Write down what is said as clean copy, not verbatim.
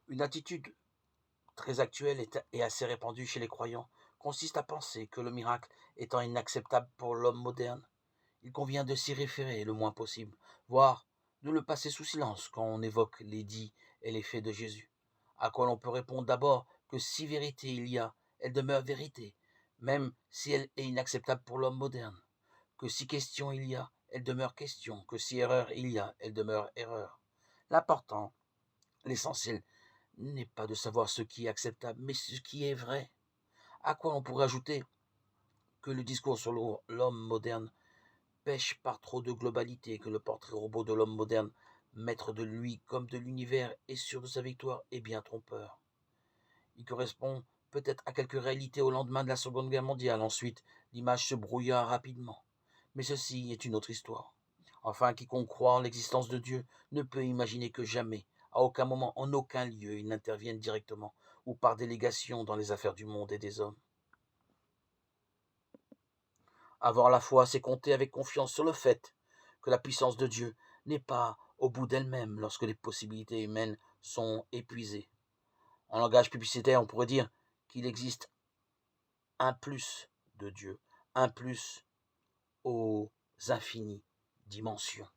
Une attitude très actuelle et assez répandue chez les croyants consiste à penser que le miracle étant inacceptable pour l'homme moderne, il convient de s'y référer le moins possible, voire de le passer sous silence quand on évoque les dits et les faits de Jésus. À quoi l'on peut répondre d'abord que si vérité il y a, elle demeure vérité, même si elle est inacceptable pour l'homme moderne. Que si question il y a, elle demeure question, que si erreur il y a, elle demeure erreur. L'important, l'essentiel, n'est pas de savoir ce qui est acceptable, mais ce qui est vrai. À quoi on pourrait ajouter que le discours sur l'homme moderne pêche par trop de globalité, que le portrait robot de l'homme moderne, maître de lui comme de l'univers et sûr de sa victoire, est bien trompeur. Il correspond peut-être à quelques réalités au lendemain de la Seconde Guerre mondiale. Ensuite, l'image se brouilla rapidement. Mais ceci est une autre histoire. Enfin, quiconque croit en l'existence de Dieu ne peut imaginer que jamais, à aucun moment, en aucun lieu, il n'intervienne directement ou par délégation dans les affaires du monde et des hommes. Avoir la foi, c'est compter avec confiance sur le fait que la puissance de Dieu n'est pas au bout d'elle-même lorsque les possibilités humaines sont épuisées. En langage publicitaire, on pourrait dire qu'il existe un plus de Dieu, un plus aux infinies dimensions.